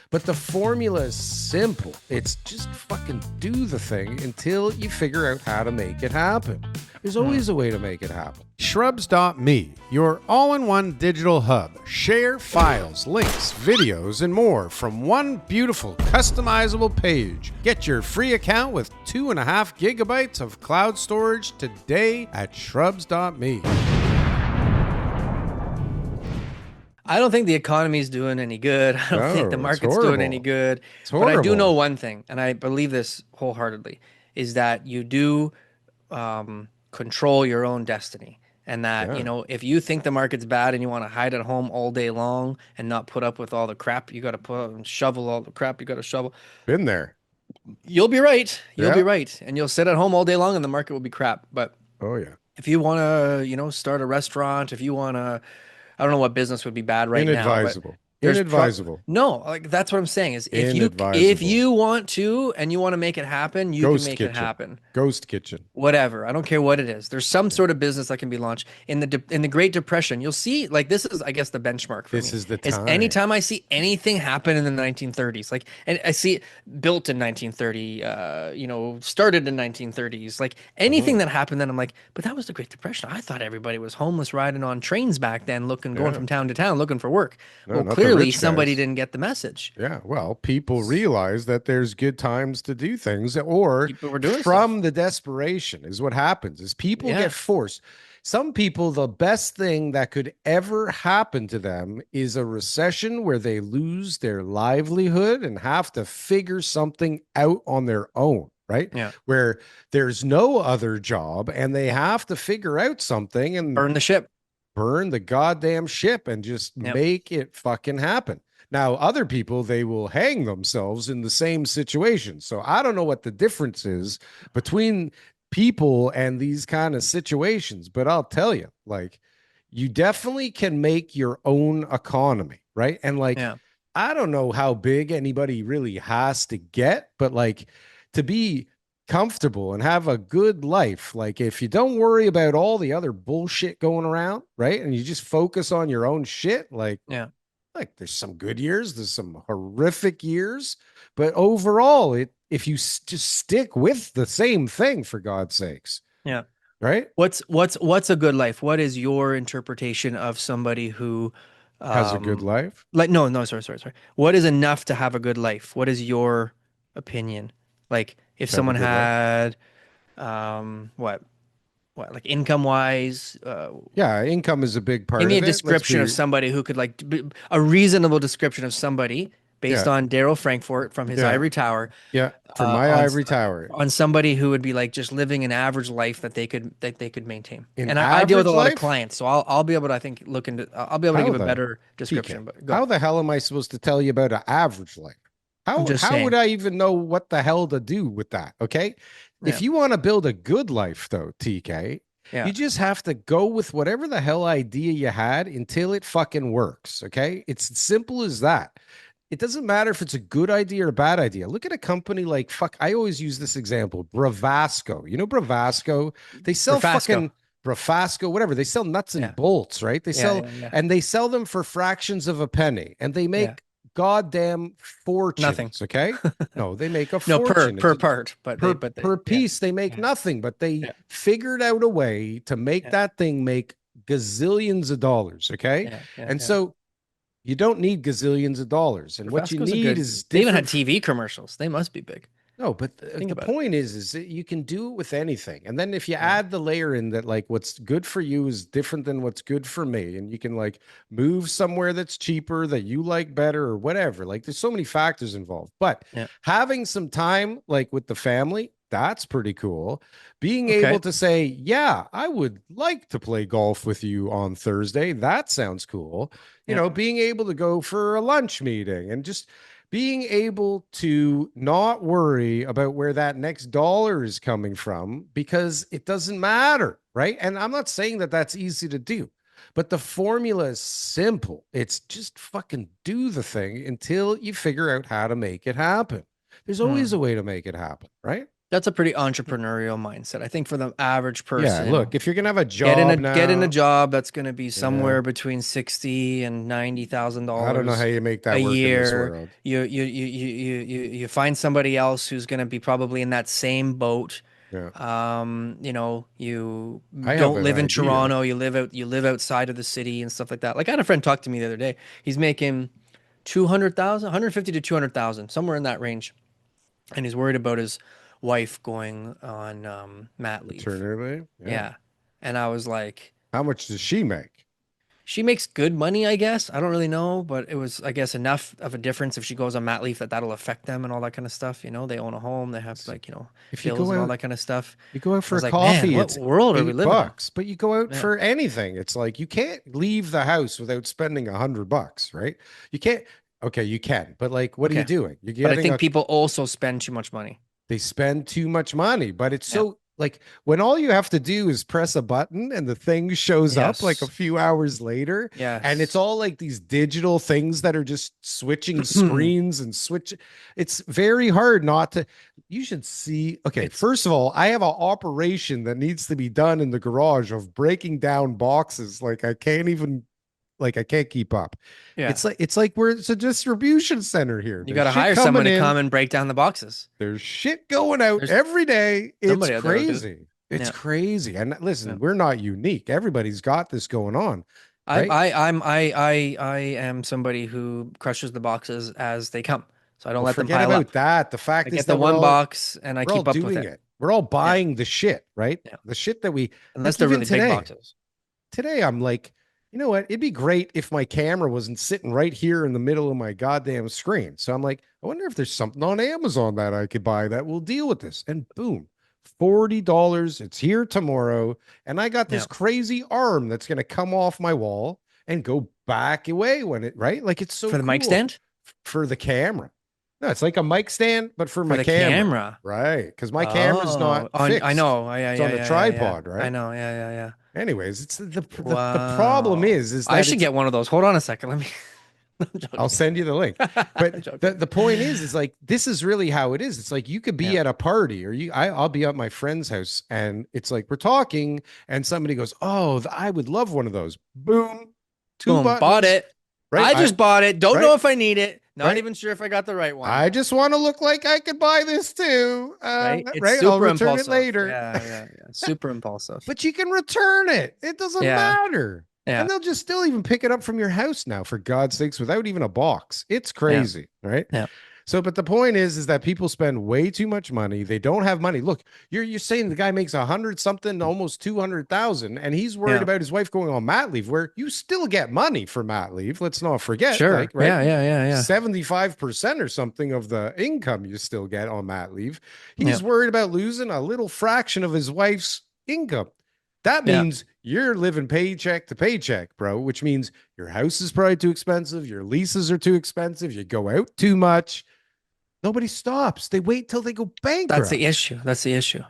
But the formula is simple. It's just fucking do the thing until you figure out how to make it happen. There's always a way to make it happen. Shrubs.me, your all-in-one digital hub. Share files, links, videos, and more from one beautiful customizable page. Get your free account with 2.5 gigabytes of cloud storage today at shrubs.me. I don't think the economy is doing any good. I don't think the market's doing any good. But I do know one thing, and I believe this wholeheartedly, is that you do control your own destiny. And that, you know, if you think the market's bad and you want to hide at home all day long and not put up with all the crap you got to put up and shovel all the crap you got to shovel. Been there. You'll be right. You'll be right. And you'll sit at home all day long and the market will be crap. But if you want to, you know, start a restaurant, if you want to, I don't know what business would be bad right now. Inadvisable. Inadvisable. No, like that's what I'm saying is if you want to and you want to make it happen, you can make it happen. Ghost kitchen. Whatever. I don't care what it is. There's some sort of business that can be launched in the Great Depression. You'll see, like, this is, I guess, the benchmark for me. This is the time. Is anytime I see anything happen in the 1930s, like, and I see it built in 1930, you know, started in 1930s, like anything that happened then, I'm like, but that was the Great Depression. I thought everybody was homeless riding on trains back then, going from town to town looking for work. No, well, clearly somebody didn't get the message. Yeah, well, people realize that there's good times to do things, or people were doing from the desperation is what happens. Is people get forced. Some people, the best thing that could ever happen to them is a recession where they lose their livelihood and have to figure something out on their own. Right? Yeah. Where there's no other job and they have to figure out something and burn the ship. Burn the goddamn ship and just make it fucking happen. Now, other people, they will hang themselves in the same situation. So I don't know what the difference is between people and these kind of situations, but I'll tell you, like, you definitely can make your own economy, right? And like, I don't know how big anybody really has to get, but like, to be comfortable and have a good life, like if you don't worry about all the other bullshit going around, right, and you just focus on your own shit, like there's some good years, there's some horrific years, but overall, if you just stick with the same thing, for God's sakes, right? What's a good life? What is your interpretation of somebody who has a good life? Like, no, sorry. What is enough to have a good life? What is your opinion? Like, if someone had, what, like income wise? Income is a big part of it. Give me a description of somebody who could, like, a reasonable description of somebody based on Darryl Frankfort from his ivory tower. Yeah, from my ivory tower. On somebody who would be like just living an average life that they could maintain. And I deal with a lot of clients, so I'll be able to, I think, I'll be able to give a better description. But how the hell am I supposed to tell you about an average life? How would I even know what the hell to do with that? Okay. If you want to build a good life, though, TK, you just have to go with whatever the hell idea you had until it fucking works. Okay. It's as simple as that. It doesn't matter if it's a good idea or a bad idea. Look at a company like, I always use this example, Bravasco. You know, Bravasco, they sell fucking Bravasco, whatever. They sell nuts and bolts, right? They sell, and they sell them for fractions of a penny, and they make goddamn fortunes. Nothing. Okay. No, they make a fortune. per part, but per piece they make nothing, but they figured out a way to make that thing make gazillions of dollars. Okay. So you don't need gazillions of dollars, and what you need is they even had TV commercials. They must be big. No, but the point is that you can do it with anything. And then if you add the layer in that, like, what's good for you is different than what's good for me. And you can, like, move somewhere that's cheaper that you like better or whatever. Like, there's so many factors involved. But having some time, like, with the family, that's pretty cool. Being able to say, yeah, I would like to play golf with you on Thursday. That sounds cool. You know, being able to go for a lunch meeting and just being able to not worry about where that next dollar is coming from, because it doesn't matter, right? And I'm not saying that that's easy to do, but the formula is simple. It's just fucking do the thing until you figure out how to make it happen. There's always a way to make it happen, right? That's a pretty entrepreneurial mindset. I think for the average Yeah, person, look, if you're gonna have a job get in a now, job that's going to be yeah, somewhere between 60 and I don't know how $90,000 you make a that work in this year. world. You find somebody else who's going to be probably in that same boat. Yeah, You know, you I have don't an live in idea. Toronto, you live outside of the city and stuff like that. Like I had a friend talk to me the other day. He's making 200,000, 150 to 200,000, somewhere in that range. And he's worried about his wife going on mat leave. Maternity, yeah. Yeah. And I was like, How much does she make? she makes good money, I guess. I don't really know, but it was, I guess, enough of a difference if she goes on mat leave that that'll affect them and all that kind of stuff. You know, they own a home, they have like, If you bills go and all out, that kind of stuff. you go out I for was a like, man, coffee, what it's world are we living in? $8, but you go out Yeah. for anything. It's like you can't leave the house without spending $100, right? You can't. Okay, you can, but like, what are you Okay. doing? You're But I getting think a. people also spend too much money. They spend too much money, but it's Yeah. so like when all you have to do is press a button and the thing shows up like a Yes. few hours later, and it's Yes. all like these digital things that are just switching screens and switch. It's very hard not to. You should see. Okay, It's first of all, I have an operation that needs to be done in the garage of breaking down boxes. Like I can't even. Like I can't keep up. yeah. It's like it's a distribution center here. You There's got to shit hire someone coming to in. come and break down the boxes. There's shit going out There's every day. It's somebody out there will do it. crazy. It's Yeah. crazy. And listen, Yeah. we're not unique. Everybody's got this going on, right? I am somebody who crushes the boxes as they come. So I don't Well, let them forget pile about up. that. The I fact is get the that one box and I we're all keep up with doing it. it. We're all Yeah. buying the shit, right? Yeah. The shit that we Unless like they're even really big today. boxes. Today I'm like, you know what? It'd be great if my camera wasn't sitting right here in the middle of my goddamn screen. So I'm like, I wonder if there's something on Amazon that I could buy that will deal with this. And boom, $40. It's here tomorrow. And I got this Yeah. crazy arm that's going to come off my wall and go back away when it, right? Like it's so For the mic cool. stand? For the camera. No, it's like a mic stand, but for my the camera. Right. Because my camera's not fixed. I know. Yeah, It's yeah, on a yeah, tripod, yeah. right? I know. Yeah, yeah, yeah. Anyways, it's the problem Wow. is I that should it's get one of those. Hold on a second. Let me. I'm I'll joking. send you the link. I'm But joking. the point is like this is really how it is. It's like you could be Yeah. at a party or I'll be at my friend's house and it's like we're talking and somebody goes, "Oh, I would love one of those." Boom, two Boom. Bought buttons, it. right? I just bought it. Don't know right, if I need it. Not right. even sure if I got the right one. I just want to look like I could buy this too. Right? It's Right. I'll super return it impulsive. later. Yeah, yeah, yeah. Super impulsive. But you can return it. It doesn't Yeah. matter. Yeah. And they'll just still even pick it up from your house now, for God's sakes, without even a box. It's Yeah. crazy, right? Yeah. So, but the point is that people spend way too much money. They don't have money. Look, you're saying the guy makes 100 something, almost 200,000, and he's worried Yeah. about his wife going on mat leave, where you still get money for mat leave. Let's not forget, Sure. like, right? Yeah, yeah, yeah, yeah. 75% or something of the income you still get on mat leave. He's Yeah. worried about losing a little fraction of his wife's income. That Yeah. means you're living paycheck to paycheck, bro, which means your house is probably too expensive. Your leases are too expensive. You go out too much. Nobody stops. They wait till they go bankrupt. That's the issue. That's the issue. Yeah.